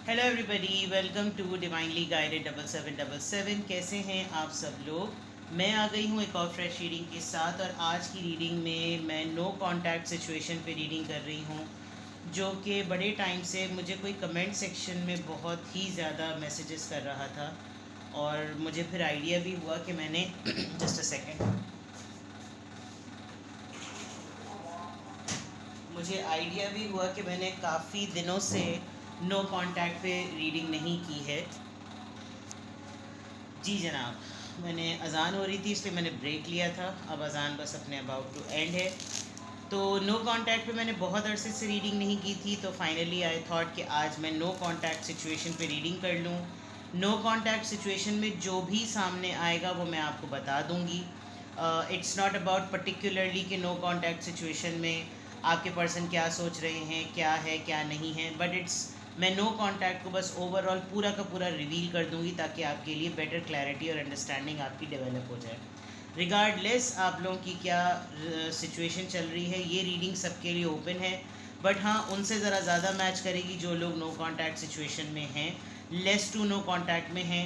Hello everybody, welcome to divinely guided 7777। कैसे हैं आप सब लोग। मैं आ गई हूँ एक और फ्रेश रीडिंग के साथ, और आज की रीडिंग में मैं नो कांटेक्ट सिचुएशन पे रीडिंग कर रही हूँ, जो कि बड़े टाइम से मुझे कोई कमेंट सेक्शन में बहुत ही ज़्यादा मैसेजेस कर रहा था। और मुझे फिर आइडिया भी हुआ कि मैंने जस्ट अ सेकेंड, मुझे आइडिया भी हुआ कि मैंने काफ़ी दिनों से नो कांटेक्ट पे रीडिंग नहीं की है। जी जनाब, मैंने अज़ान हो रही थी इसलिए मैंने ब्रेक लिया था। अब अज़ान बस अपने अबाउट टू एंड है। तो नो कांटेक्ट पे मैंने बहुत अरसे से रीडिंग नहीं की थी, तो फाइनली आई थॉट कि आज मैं नो कांटेक्ट सिचुएशन पे रीडिंग कर लूँ। नो कांटेक्ट सिचुएशन में जो भी सामने आएगा वो मैं आपको बता दूँगी। इट्स नॉट अबाउट पर्टिकुलरली कि नो कांटेक्ट सिचुएशन में आपके पर्सन क्या सोच रहे हैं, क्या है क्या नहीं है, बट इट्स, मैं नो कांटेक्ट को बस ओवरऑल पूरा का पूरा रिवील कर दूंगी ताकि आपके लिए बेटर क्लैरिटी और अंडरस्टैंडिंग आपकी डेवलप हो जाए। रिगार्डलेस आप लोगों की क्या सिचुएशन चल रही है, ये रीडिंग सबके लिए ओपन है। बट हाँ, उनसे ज़रा ज़्यादा मैच करेगी जो लोग नो कांटेक्ट सिचुएशन में हैं, लेस टू नो कांटेक्ट में हैं,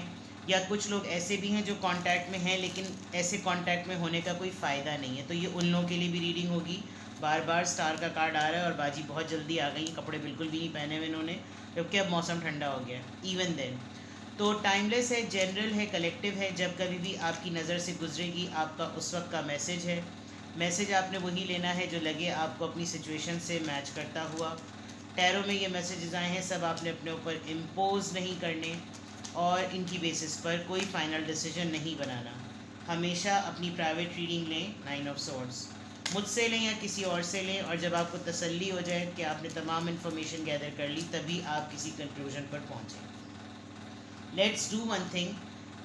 या कुछ लोग ऐसे भी हैं जो कांटेक्ट में हैं लेकिन ऐसे कांटेक्ट में होने का कोई फ़ायदा नहीं है। तो ये उन लोगों के लिए भी रीडिंग होगी। बार बार स्टार का कार्ड आ रहा है और बाजी बहुत जल्दी आ गई, कपड़े बिल्कुल भी नहीं पहने हुए इन्होंने, जबकि अब मौसम ठंडा हो गया है। इवन देन तो टाइमलेस है, जनरल है, कलेक्टिव है। जब कभी भी आपकी नज़र से गुजरेगी आपका उस वक्त का मैसेज है। मैसेज आपने वही लेना है जो लगे आपको अपनी सिचुएशन से मैच करता हुआ। टैरो में ये मैसेजेस आए हैं, सब आपने अपने ऊपर इम्पोज नहीं करने और इनकी बेसिस पर कोई फाइनल डिसीजन नहीं बनाना। हमेशा अपनी प्राइवेट रीडिंग लें, 9 ऑफ सॉर्ड्स, मुझसे लें या किसी और से लें, और जब आपको तसल्ली हो जाए कि आपने तमाम इन्फॉर्मेशन गैदर कर ली तभी आप किसी कंक्लूजन पर पहुँचें। लेट्स डू वन थिंग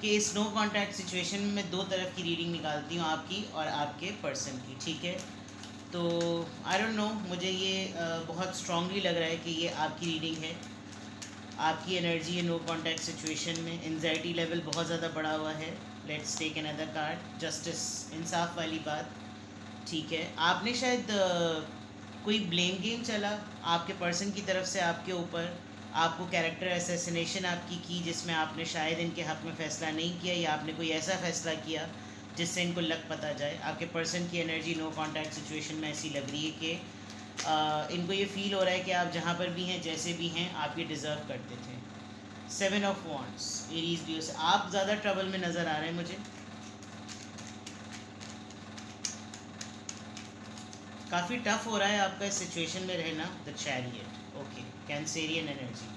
कि इस नो कॉन्टैक्ट सिचुएशन में मैं दो तरफ की रीडिंग निकालती हूँ, आपकी और आपके पर्सन की, ठीक है। तो आई डोंट नो, मुझे ये बहुत स्ट्रांगली लग रहा है कि ये आपकी रीडिंग है। आपकी एनर्जी है नो कॉन्टैक्ट सिचुएशन में, एनजाइटी लेवल बहुत ज़्यादा बढ़ा हुआ है। Let's take another card, justice, इंसाफ वाली बात। ठीक है, आपने शायद कोई ब्लेम गेम चला आपके पर्सन की तरफ से आपके ऊपर, आपको कैरेक्टर असैसिनेशन आपकी की, जिसमें आपने शायद इनके हक़ में फ़ैसला नहीं किया, या आपने कोई ऐसा फ़ैसला किया जिससे इनको लग पता जाए। आपके पर्सन की एनर्जी नो कांटेक्ट सिचुएशन में ऐसी लग रही है कि इनको ये फ़ील हो रहा है कि आप जहाँ पर भी हैं, जैसे भी हैं, आप ये डिज़र्व करते थे। 7 ऑफ वॉन्ड्स, एरीज लियो से आप ज़्यादा ट्रबल में नज़र आ रहे हैं मुझे। काफ़ी टफ हो रहा है आपका इस सिचुएशन में रहना। The chariot, okay, Cancerian energy.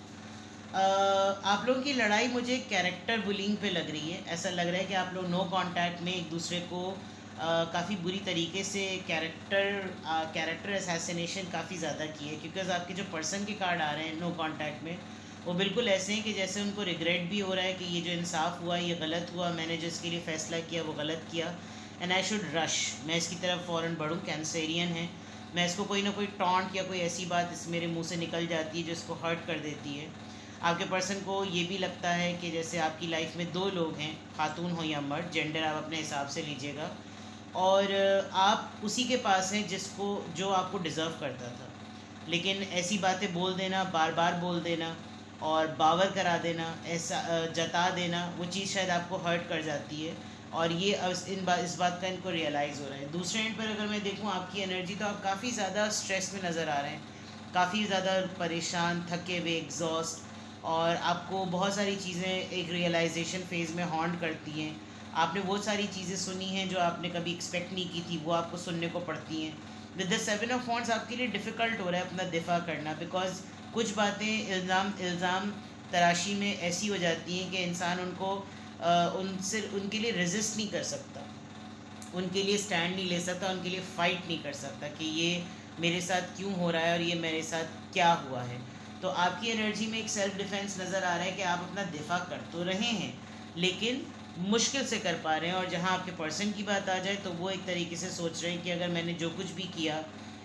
आप लोगों की लड़ाई मुझे कैरेक्टर बुलिंग पे लग रही है। ऐसा लग रहा है कि आप लोग नो कांटेक्ट में एक दूसरे को काफ़ी बुरी तरीके से कैरेक्टर असैसिनेशन काफ़ी ज़्यादा की है, क्योंकि आपके जो पर्सन के कार्ड आ रहे हैं नो कांटेक्ट में, वो बिल्कुल ऐसे हैं कि जैसे उनको रिग्रेट भी हो रहा है कि ये जो इंसाफ हुआ ये गलत हुआ, मैंने जो इसके लिए फ़ैसला किया वो गलत किया, एंड आई शुड रश, मैं इसकी तरफ फ़ौरन बढ़ूँ। कैंसेरियन है, मैं इसको कोई ना कोई टॉन्ट या कोई ऐसी बात इस मेरे मुंह से निकल जाती है जो इसको हर्ट कर देती है। आपके पर्सन को ये भी लगता है कि जैसे आपकी लाइफ में दो लोग हैं, खातून हो या मर्द, जेंडर आप अपने हिसाब से लीजिएगा, और आप उसी के पास हैं जिसको, जो आपको डिज़र्व करता था। लेकिन ऐसी बातें बोल देना, बार बार बोल देना और बावर करा देना, ऐसा जता देना, वो चीज़ शायद आपको हर्ट कर जाती है, और ये अब इस बात का इनको रियलाइज़ हो रहा है। दूसरे एंड पर अगर मैं देखूँ आपकी एनर्जी, तो आप काफ़ी ज़्यादा स्ट्रेस में नज़र आ रहे हैं, काफ़ी ज़्यादा परेशान, थके हुए, एग्जॉस्ट, और आपको बहुत सारी चीज़ें एक रियलाइजेशन फ़ेज़ में हॉन्ट करती हैं। आपने वो सारी चीज़ें सुनी हैं जो आपने कभी एक्सपेक्ट नहीं की थी, वो आपको सुनने को पड़ती हैं। विद द 7 ऑफ वॉन्ड्स आपके लिए डिफ़िकल्ट हो रहा है अपना दिफा करना, बिकॉज कुछ बातें इल्ज़ाम तराशी में ऐसी हो जाती हैं कि इंसान उनको उनसे उनके लिए रेजिस्ट नहीं कर सकता, उनके लिए स्टैंड नहीं ले सकता, उनके लिए फ़ाइट नहीं कर सकता कि ये मेरे साथ क्यों हो रहा है और ये मेरे साथ क्या हुआ है। तो आपकी एनर्जी में एक सेल्फ डिफेंस नज़र आ रहा है कि आप अपना दिफा कर तो रहे हैं लेकिन मुश्किल से कर पा रहे हैं। और जहाँ आपके पर्सन की बात आ जाए तो वो एक तरीके से सोच रहे हैं कि अगर मैंने जो कुछ भी किया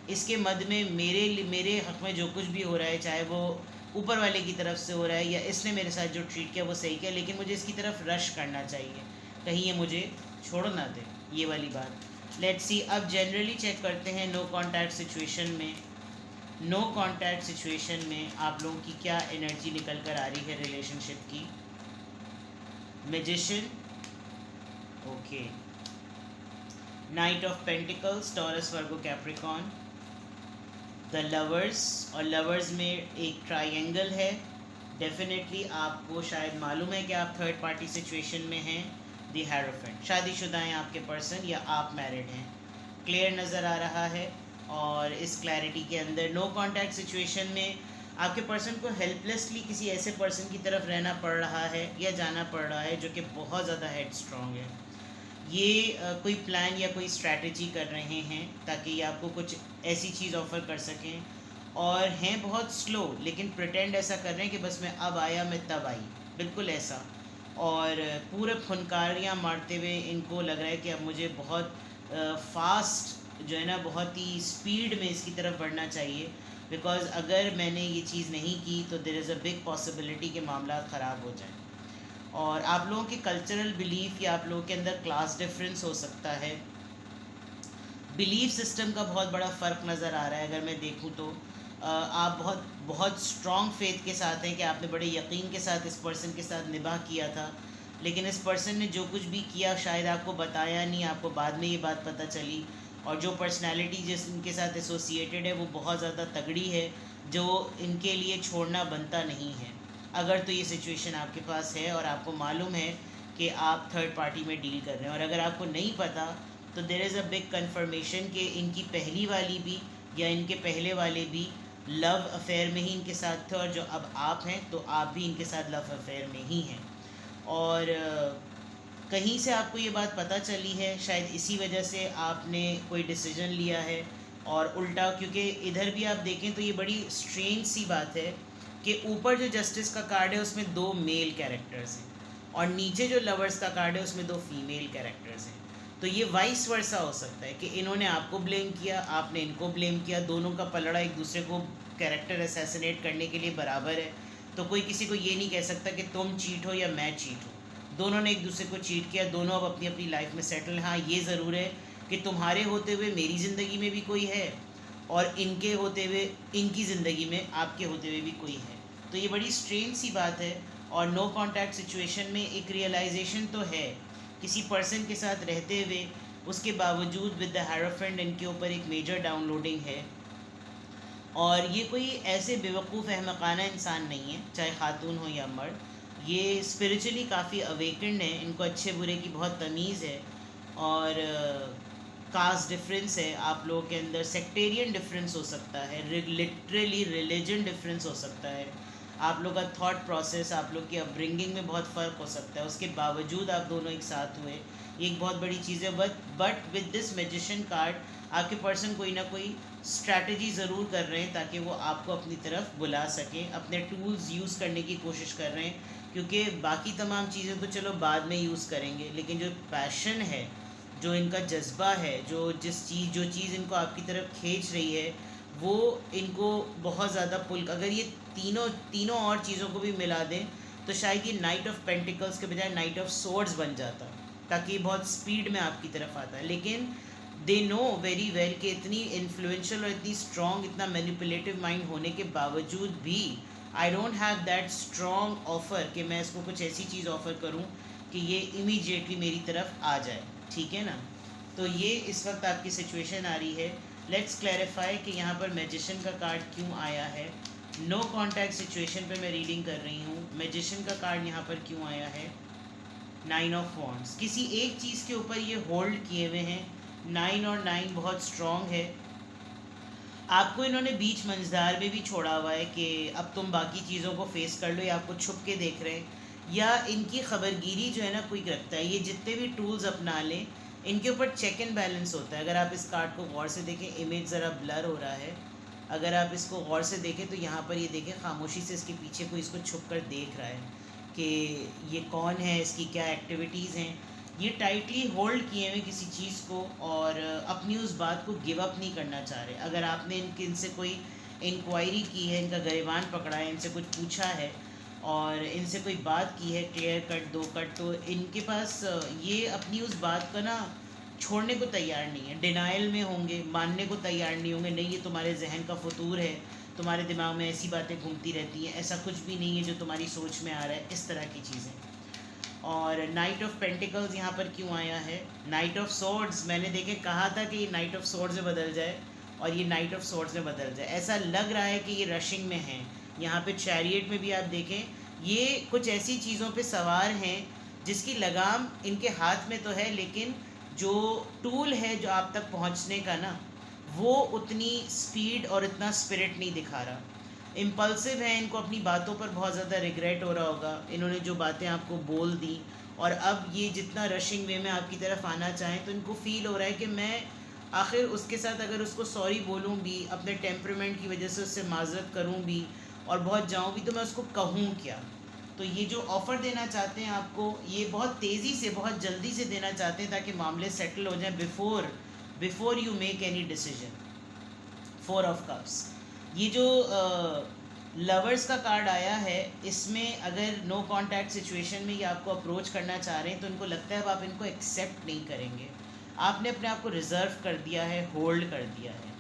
इसके मद में मेरे हक़ में जो कुछ भी हो रहा है, चाहे वो ऊपर वाले की तरफ से हो रहा है या इसने मेरे साथ जो ट्रीट किया वो सही किया, लेकिन मुझे इसकी तरफ रश करना चाहिए, कहीं ये मुझे छोड़ ना दे, ये वाली बात। लेट्स सी, अब जनरली चेक करते हैं नो कांटेक्ट सिचुएशन में नो कांटेक्ट सिचुएशन में आप लोगों की क्या एनर्जी निकल कर आ रही है रिलेशनशिप की? Magician, okay. Night of pentacles, taurus, Virgo, Capricorn. The lovers, और लवर्स में एक ट्राइंगल है। डेफिनेटली आपको शायद मालूम है कि आप थर्ड पार्टी सिचुएशन में हैं। द हेरोफेंट, शादीशुदा हैं आपके पर्सन या आप मैरिड हैं, क्लियर नज़र आ रहा है। और इस क्लैरिटी के अंदर नो कांटेक्ट सिचुएशन में आपके पर्सन को हेल्पलेसली किसी ऐसे पर्सन की तरफ रहना पड़ रहा है या जाना पड़ रहा है जो कि बहुत ज़्यादा हेड स्ट्रॉन्ग है। ये कोई प्लान या कोई स्ट्रैटेजी कर रहे हैं ताकि ये आपको कुछ ऐसी चीज़ ऑफ़र कर सकें, और हैं बहुत स्लो, लेकिन प्रिटेंड ऐसा कर रहे हैं कि बस मैं अब आया, मैं तब आई, बिल्कुल ऐसा। और पूरे फुनकारियाँ मारते हुए इनको लग रहा है कि अब मुझे बहुत फास्ट जो है ना, बहुत ही स्पीड में इसकी तरफ बढ़ना चाहिए, बिकॉज़ अगर मैंने ये चीज़ नहीं की तो there is a big possibility कि मामला ख़राब हो जाए। और आप लोगों के कल्चरल बिलीफ या आप लोगों के अंदर क्लास डिफरेंस हो सकता है, बिलीफ सिस्टम का बहुत बड़ा फ़र्क नज़र आ रहा है। अगर मैं देखूं तो आप बहुत बहुत स्ट्रॉन्ग फेथ के साथ हैं कि आपने बड़े यकीन के साथ इस पर्सन के साथ निभाह किया था, लेकिन इस पर्सन ने जो कुछ भी किया शायद आपको बताया नहीं, आपको बाद में ये बात पता चली। और जो पर्सनालिटी जिस इनके साथ एसोसिएटेड है वो बहुत ज़्यादा तगड़ी है, जो इनके लिए छोड़ना बनता नहीं है। अगर तो ये सिचुएशन आपके पास है और आपको मालूम है कि आप थर्ड पार्टी में डील कर रहे हैं, और अगर आपको नहीं पता तो there is a big confirmation कि इनकी पहली वाली भी या इनके पहले वाले भी लव अफेयर में ही इनके साथ थे, और जो अब आप हैं तो आप भी इनके साथ लव अफेयर में ही हैं। और कहीं से आपको ये बात पता चली है, शायद इसी वजह से आपने कोई डिसीजन लिया है। और उल्टा, क्योंकि इधर भी आप देखें तो ये बड़ी स्ट्रेंज सी बात है कि ऊपर जो जस्टिस का कार्ड है उसमें 2 मेल कैरेक्टर्स हैं, और नीचे जो लवर्स का कार्ड है उसमें 2 फीमेल कैरेक्टर्स हैं। तो ये वाइस वर्सा हो सकता है कि इन्होंने आपको ब्लेम किया, आपने इनको ब्लेम किया, दोनों का पलड़ा एक दूसरे को कैरेक्टर असैसिनेट करने के लिए बराबर है। तो कोई किसी को ये नहीं कह सकता कि तुम चीट हो या मैं चीट हूँ। दोनों ने एक दूसरे को चीट किया, दोनों अब अपनी अपनी लाइफ में सेटल हैं। हाँ, ये ज़रूर है कि तुम्हारे होते हुए मेरी ज़िंदगी में भी कोई है, और इनके होते हुए इनकी ज़िंदगी में आपके होते हुए भी कोई है। तो ये बड़ी स्ट्रेंज सी बात है। और नो कांटेक्ट सिचुएशन में एक रियलाइजेशन तो है, किसी पर्सन के साथ रहते हुए उसके बावजूद विद द हेरोफेंट इनके ऊपर एक मेजर डाउनलोडिंग है। और ये कोई ऐसे बेवकूफ़ अहमकाना इंसान नहीं है, चाहे खातून हो या मर्द, ये स्पिरिचुअली काफ़ी अवेकेंड है, इनको अच्छे बुरे की बहुत तमीज़ है। और कास्ट डिफरेंस है आप लोगों के अंदर, सेक्टेरियन डिफरेंस हो सकता है, लिटरली रिलीजन डिफरेंस हो सकता है, आप लोग का थॉट प्रोसेस, आप लोग की अपब्रिंगिंग में बहुत फ़र्क हो सकता है, उसके बावजूद आप दोनों एक साथ हुए, ये एक बहुत बड़ी चीज़ है। But with this magician card आपके पर्सन कोई ना कोई स्ट्रैटेजी ज़रूर कर रहे हैं ताकि वो आपको अपनी तरफ बुला सकें, अपने टूल्स यूज़ करने की कोशिश कर रहे हैं। क्योंकि बाकी तमाम चीज़ें तो चलो बाद में यूज़ करेंगे, लेकिन जो पैशन है, जो इनका जज्बा है, जो चीज़ इनको आपकी तरफ खींच रही है, वो इनको बहुत ज़्यादा पुल, अगर ये तीनों और चीज़ों को भी मिला दें तो शायद ये नाइट ऑफ पेंटिकल्स के बजाय नाइट ऑफ सोर्ड्स बन जाता, ताकि बहुत स्पीड में आपकी तरफ आता है। लेकिन दे नो वेरी वेल कि इतनी इन्फ्लुएंशियल और इतनी स्ट्रॉन्ग, इतना मैनिपुलेटिव माइंड होने के बावजूद भी I don't have that strong offer कि मैं इसको कुछ ऐसी चीज़ ऑफ़र करूं कि ये इमीडिएटली मेरी तरफ आ जाए, ठीक है ना। तो ये इस वक्त आपकी सिचुएशन आ रही है। लेट्स क्लैरिफाई कि यहाँ पर मैजिशियन का कार्ड क्यों आया है। नो कॉन्टैक्ट सिचुएशन पे मैं रीडिंग कर रही हूँ, मैजिशियन का कार्ड यहाँ पर क्यों आया है। 9 ऑफ वॉन्ड्स, किसी एक चीज़ के ऊपर ये होल्ड किए हुए हैं। 9 और 9 बहुत स्ट्रॉन्ग है। आपको इन्होंने बीच मंझधार में भी छोड़ा हुआ है कि अब तुम बाकी चीज़ों को फेस कर लो, या आपको छुप के देख रहे हैं, या इनकी खबरगिरी जो है ना कोई रखता है। ये जितने भी टूल्स अपना लें, इनके ऊपर चेक एंड बैलेंस होता है। अगर आप इस कार्ड को गौर से देखें, इमेज ज़रा ब्लर हो रहा है, अगर आप इसको गौर से देखें तो यहाँ पर ये देखें, खामोशी से इसके पीछे कोई इसको छुप कर देख रहा है कि ये कौन है, इसकी क्या एक्टिविटीज़ हैं। ये टाइटली होल्ड किए हुए किसी चीज़ को, और अपनी उस बात को गिव अप नहीं करना चाह रहे। अगर आपने इनसे कोई इंक्वायरी की है, इनका गिरबान पकड़ा है, इनसे कुछ पूछा है और इनसे कोई बात की है क्लियर कट, दो कट, तो इनके पास ये अपनी उस बात का ना छोड़ने को तैयार नहीं है, डिनाइल में होंगे, मानने को तैयार नहीं होंगे, नहीं ये तुम्हारे जहन का फतूर है, तुम्हारे दिमाग में ऐसी बातें घूमती रहती हैं, ऐसा कुछ भी नहीं है जो तुम्हारी सोच में आ रहा है, इस तरह की चीज़ें। और नाइट ऑफ पेंटिकल्स यहाँ पर क्यों आया है? नाइट ऑफ सॉर्ड्स, मैंने देखे कहा था कि ये नाइट ऑफ सॉर्ड्स में बदल जाए और ये नाइट ऑफ सॉर्ड्स में बदल जाए। ऐसा लग रहा है कि ये रशिंग में है। यहाँ पे चैरियट में भी आप देखें, ये कुछ ऐसी चीज़ों पे सवार हैं जिसकी लगाम इनके हाथ में तो है, लेकिन जो टूल है जो आप तक पहुँचने का ना, वो उतनी स्पीड और इतना स्पिरिट नहीं दिखा रहा। इम्पल्सिव है, इनको अपनी बातों पर बहुत ज़्यादा रिग्रेट हो रहा होगा, इन्होंने जो बातें आपको बोल दी, और अब ये जितना रशिंग वे में आपकी तरफ आना चाहें तो इनको फील हो रहा है कि मैं आखिर उसके साथ अगर उसको सॉरी बोलूँ भी, अपने टेम्परमेंट की वजह से उससे माजरत करूँ भी और बहुत जाऊँ भी, तो मैं उसको कहूँ क्या। तो ये जो ऑफ़र देना चाहते हैं आपको, ये बहुत तेज़ी से, बहुत जल्दी से देना चाहते हैं ताकि मामले सेटल हो जाएं before you make any decision. 4 of cups, ये जो लवर्स का कार्ड आया है, इसमें अगर नो कांटेक्ट सिचुएशन में ये आपको अप्रोच करना चाह रहे हैं तो इनको लगता है अब आप इनको एक्सेप्ट नहीं करेंगे। आपने अपने आप को रिज़र्व कर दिया है, होल्ड कर दिया है,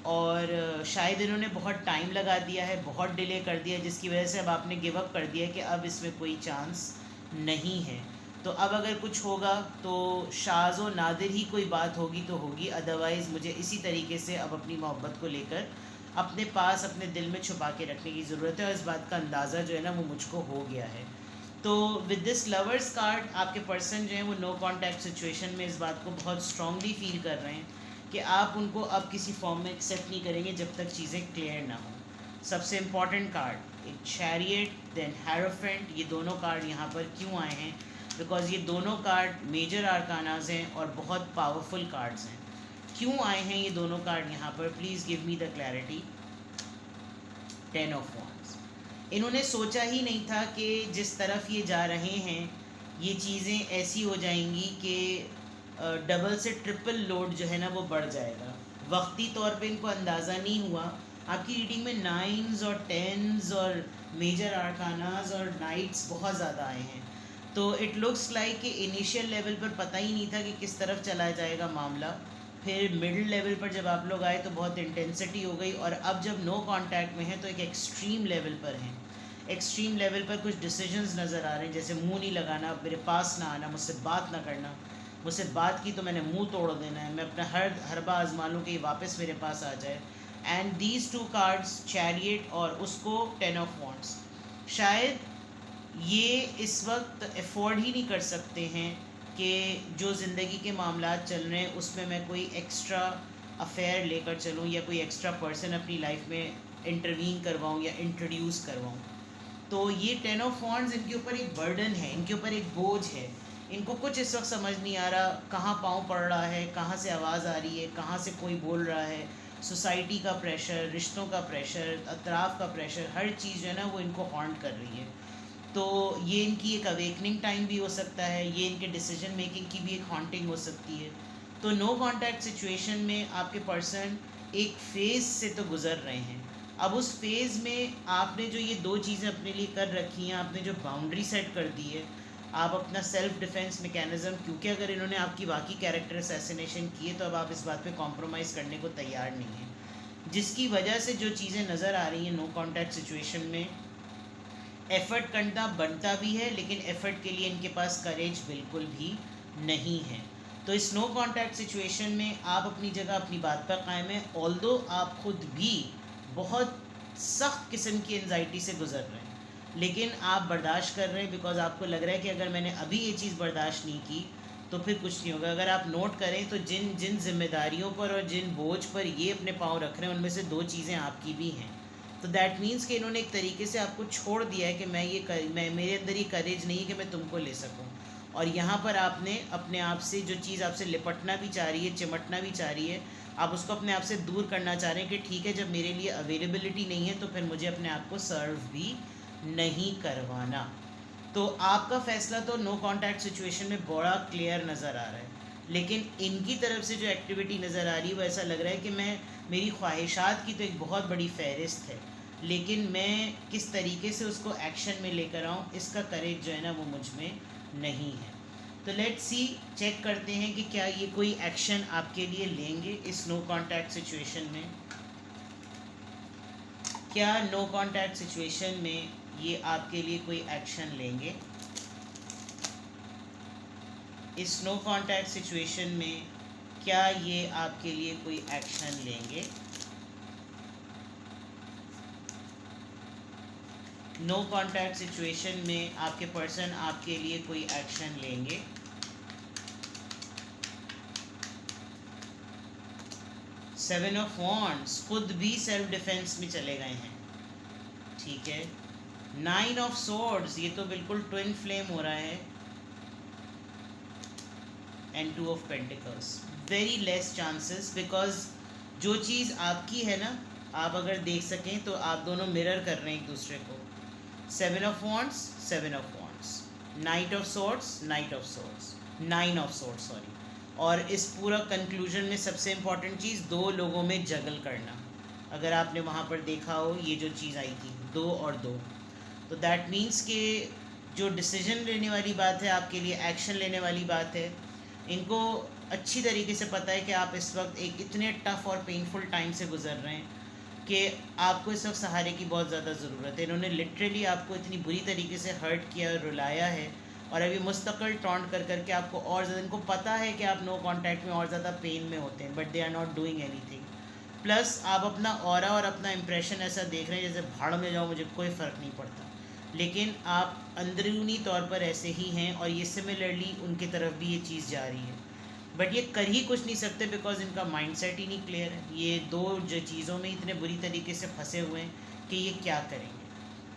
और शायद इन्होंने बहुत टाइम लगा दिया है, बहुत डिले कर दिया है, जिसकी वजह से अब आपने गिव अप कर दिया है कि अब इसमें कोई चांस नहीं है। तो अब अगर कुछ होगा तो शाज़ व नादिर ही कोई बात होगी तो होगी, अदरवाइज़ मुझे इसी तरीके से अब अपनी मोहब्बत को लेकर अपने पास, अपने दिल में छुपा के रखने की ज़रूरत है, और इस बात का अंदाज़ा जो है ना वो मुझको हो गया है। तो विद दिस लवर्स कार्ड, आपके पर्सन जो है वो नो कांटेक्ट सिचुएशन में इस बात को बहुत स्ट्रांगली फील कर रहे हैं कि आप उनको अब किसी फॉर्म में एक्सेप्ट नहीं करेंगे जब तक चीज़ें क्लियर ना हो। सबसे इम्पॉर्टेंट कार्ड एक चैरियट, देन हेरोफेंट, ये दोनों कार्ड यहाँ पर क्यों आए हैं? बिकॉज ये दोनों कार्ड मेजर आर्कानाज हैं और बहुत पावरफुल कार्ड्स हैं। क्यों आए हैं ये दोनों कार्ड यहाँ पर? Please give me the clarity. 10 of wands, इन्होंने सोचा ही नहीं था कि जिस तरफ ये जा रहे हैं ये चीज़ें ऐसी हो जाएंगी कि डबल से ट्रिपल लोड जो है ना वो बढ़ जाएगा। वक्ती तौर पे इनको अंदाज़ा नहीं हुआ। आपकी रीडिंग में 9s और 10s और मेजर आर्कानाज और नाइट्स बहुत ज़्यादा आए हैं, तो इट लुक्स लाइक कि इनिशियल लेवल पर पता ही नहीं था कि किस तरफ चला जाएगा मामला। फिर मिडिल लेवल पर जब आप लोग आए तो बहुत इंटेंसिटी हो गई, और अब जब नो कांटेक्ट में है तो एक एक्सट्रीम लेवल पर हैं। एक्सट्रीम लेवल पर कुछ डिसीजंस नज़र आ रहे हैं, जैसे मुंह नहीं लगाना, मेरे पास ना आना, मुझसे बात ना करना, मुझसे बात की तो मैंने मुंह तोड़ देना है, मैं अपना हर हरबा आजमा लूँ कि ये वापस मेरे पास आ जाए। एंड दीज 2 कार्ड्स, चैरियट और उसको 10 ऑफ वॉन्ड्स, शायद ये इस वक्त अफोर्ड ही नहीं कर सकते हैं कि जो ज़िंदगी के मामलात चल रहे हैं उसमें मैं कोई एक्स्ट्रा अफेयर लेकर चलूँ या कोई एक्स्ट्रा पर्सन अपनी लाइफ में इंटरवीन करवाऊँ या इंट्रोड्यूस करवाऊँ। तो ये 10 ऑफ वॉन्ड्स इनके ऊपर एक बर्डन है, इनके ऊपर एक बोझ है। इनको कुछ इस वक्त समझ नहीं आ रहा कहाँ पाँव पड़ रहा है, कहाँ से आवाज़ आ रही है, कहाँ से कोई बोल रहा है। सोसाइटी का प्रेशर, रिश्तों का प्रेशर, अतराफ़ का प्रेशर, हर चीज़ जो है ना वो इनको हॉन्ट कर रही है। तो ये इनकी एक अवेकनिंग टाइम भी हो सकता है, ये इनके डिसीजन मेकिंग की भी एक हॉन्टिंग हो सकती है। तो नो कांटेक्ट सिचुएशन में आपके पर्सन एक फ़ेज़ से तो गुज़र रहे हैं। अब उस फेज़ में आपने जो ये 2 चीज़ें अपने लिए कर रखी हैं, आपने जो बाउंड्री सेट कर दी है, आप अपना सेल्फ डिफेंस मैकेनिज़्म, क्योंकि अगर इन्होंने आपकी वाकई कैरेक्टर असैसिनेशन की है तो अब आप इस बात पे कॉम्प्रोमाइज़ करने को तैयार नहीं हैं, जिसकी वजह से जो चीज़ें नज़र आ रही हैं नो कांटेक्ट सिचुएशन में, एफ़र्ट करना बनता भी है लेकिन एफ़र्ट के लिए इनके पास करेज बिल्कुल भी नहीं है। तो इस नो कांटेक्ट सिचुएशन में आप अपनी जगह, अपनी बात पर कायम है, ऑल्दो आप खुद भी बहुत सख्त किस्म की एंजाइटी से गुज़र रहे हैं, लेकिन आप बर्दाश्त कर रहे हैं बिकॉज़ आपको लग रहा है कि अगर मैंने अभी ये चीज़ बर्दाश्त नहीं की तो फिर कुछ नहीं होगा। अगर आप नोट करें तो जिन जिन जिम्मेदारियों पर और जिन बोझ पर ये अपने पाँव रख रहे हैं उनमें से 2 चीज़ें आपकी भी हैं। तो दैट मीन्स कि इन्होंने एक तरीके से आपको छोड़ दिया है कि मैं मेरे अंदर ये करेज नहीं है कि मैं तुमको ले सकूं। और यहाँ पर आपने अपने आप से जो चीज़ आपसे लिपटना भी चाह रही है, चिमटना भी चाह रही है, आप उसको अपने आप से दूर करना चाह रहे हैं कि ठीक है, जब मेरे लिए अवेलेबिलिटी नहीं है तो फिर मुझे अपने आप को सर्व भी नहीं करवाना। तो आपका फ़ैसला तो नो कांटेक्ट सिचुएशन में बड़ा क्लियर नज़र आ रहा है, लेकिन इनकी तरफ से जो एक्टिविटी नज़र आ रही है वो ऐसा लग रहा है कि मेरी ख्वाहिशात की तो एक बहुत बड़ी फ़हरिस्त है, लेकिन मैं किस तरीके से उसको एक्शन में लेकर आऊँ इसका करेज जो है ना वो मुझ में नहीं है। तो लेट्स सी, चेक करते हैं कि क्या ये कोई एक्शन आपके लिए लेंगे इस नो कांटेक्ट सिचुएशन में। क्या नो कांटेक्ट सिचुएशन में ये आपके लिए कोई एक्शन लेंगे? इस नो कांटेक्ट सिचुएशन में क्या ये आपके लिए कोई एक्शन लेंगे? नो कांटेक्ट सिचुएशन में आपके पर्सन आपके लिए कोई एक्शन लेंगे? सेवन ऑफ वॉन्ड्स, खुद भी सेल्फ डिफेंस में चले गए हैं, ठीक है। नाइन ऑफ सोर्ड्स, ये तो बिल्कुल ट्विन फ्लेम हो रहा है। And two of pentacles, very less chances, because जो चीज़ आपकी है ना, आप अगर देख सकें तो आप दोनों मिरर कर रहे हैं एक दूसरे को। Seven of wands, seven of wands, night of swords, night of swords, nine of swords, sorry. और इस पूरा कंक्लूजन में सबसे इम्पॉर्टेंट चीज़, दो लोगों में जगल करना। अगर आपने वहाँ पर देखा हो ये जो चीज़ आई थी, दो और दो, तो दैट मीन्स कि जो डिसीजन लेने वाली बात है, आपके लिए एक्शन लेने वाली बात है, इनको अच्छी तरीके से पता है कि आप इस वक्त एक इतने टफ़ और पेनफुल टाइम से गुजर रहे हैं कि आपको इस वक्त सहारे की बहुत ज़्यादा ज़रूरत है। इन्होंने लिटरली आपको इतनी बुरी तरीके से हर्ट किया और रुलाया है, और अभी मुस्तकिल टॉन्ट कर करके आपको और ज़्यादा, इनको पता है कि आप नो कांटेक्ट में और ज़्यादा पेन में होते हैं, but they are not doing anything. Plus आप अपना ऑरा और अपना इंप्रेशन ऐसा देख रहे हैं जैसे भाड़ में जाओ, मुझे कोई फ़र्क नहीं पड़ता, लेकिन आप अंदरूनी तौर पर ऐसे ही हैं, और ये सिमिलरली उनकी तरफ भी ये चीज़ जा रही है, बट ये कर ही कुछ नहीं सकते बिकॉज इनका माइंडसेट ही नहीं क्लियर है। ये दो जो चीज़ों में इतने बुरी तरीके से फंसे हुए हैं कि ये क्या करेंगे।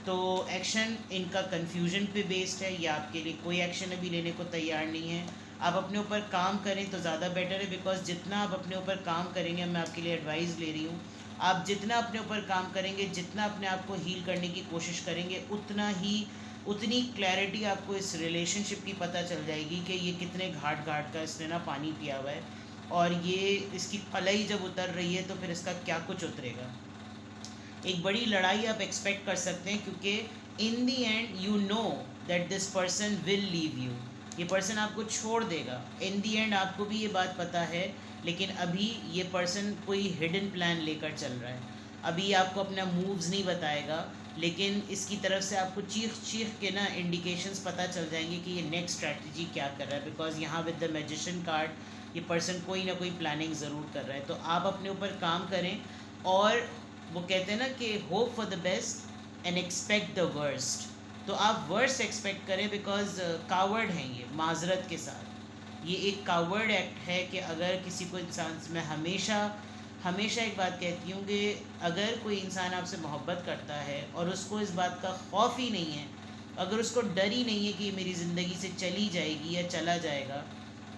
तो एक्शन इनका कन्फ्यूजन पे बेस्ड है, ये आपके लिए कोई एक्शन अभी लेने को तैयार नहीं है। आप अपने ऊपर काम करें तो ज़्यादा बेटर है, बिकॉज जितना आप अपने ऊपर काम करेंगे, मैं आपके लिए एडवाइस ले रही हूँ, आप जितना अपने ऊपर काम करेंगे, जितना अपने आप को हील करने की कोशिश करेंगे, उतनी क्लैरिटी आपको इस रिलेशनशिप की पता चल जाएगी कि ये कितने घाट घाट का इसने ना पानी पिया हुआ है, और ये इसकी कलई जब उतर रही है तो फिर इसका क्या कुछ उतरेगा। एक बड़ी लड़ाई आप एक्सपेक्ट कर सकते हैं, क्योंकि in the end you know that this person will leave you, ये पर्सन आपको छोड़ देगा। इन दी एंड आपको भी ये बात पता है, लेकिन अभी ये पर्सन कोई हिडन प्लान लेकर चल रहा है। अभी आपको अपना मूव्स नहीं बताएगा, लेकिन इसकी तरफ से आपको चीख चीख के ना इंडिकेशंस पता चल जाएंगे कि ये नेक्स्ट स्ट्रैटेजी क्या कर रहा है, बिकॉज यहाँ विद द मैजिशियन कार्ड ये पर्सन कोई ना कोई प्लानिंग ज़रूर कर रहा है। तो आप अपने ऊपर काम करें, और वो कहते हैं ना कि hope for the best and expect the worst. तो आप वर्स्ट एक्सपेक्ट करें, बिकॉज कावर्ड हैं ये, माजरत के साथ ये एक कावर्ड एक्ट है कि अगर किसी को इंसान, मैं हमेशा एक बात कहती हूँ कि अगर कोई इंसान आपसे मोहब्बत करता है और उसको इस बात का खौफ ही नहीं है, अगर उसको डर ही नहीं है कि ये मेरी ज़िंदगी से चली जाएगी या चला जाएगा,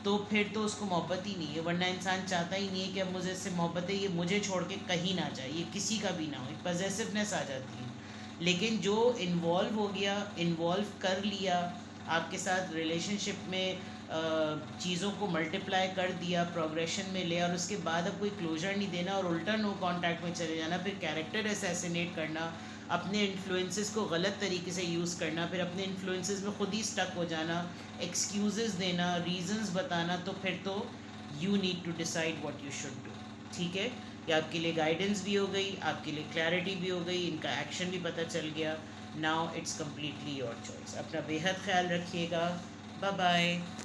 तो फिर तो उसको मोहब्बत ही नहीं है। वरना इंसान चाहता ही नहीं है कि अब मुझे इससे मोहब्बत है, ये मुझे छोड़ के कहीं ना जाए, ये किसी का भी ना हो, पजेसिवनेस आ जाती है। लेकिन जो इन्वॉल्व हो गया, इन्वॉल्व कर लिया आपके साथ रिलेशनशिप में, चीज़ों को मल्टीप्लाई कर दिया, प्रोग्रेशन में ले, और उसके बाद अब कोई क्लोजर नहीं देना और उल्टा नो कांटेक्ट में चले जाना, फिर कैरेक्टर असैसिनेट करना, अपने इन्फ्लुएंसेस को गलत तरीके से यूज़ करना, फिर अपने इन्फ्लुएंसेस में खुद ही स्टक हो जाना, एक्सक्यूज़ेस देना, रीजंस बताना, तो फिर तो you need to decide what you should do. ठीक है, ये आपके लिए गाइडेंस भी हो गई, आपके लिए क्लैरिटी भी हो गई, इनका एक्शन भी पता चल गया। Now it's completely your choice. अपना बेहद ख्याल रखिएगा। Bye bye.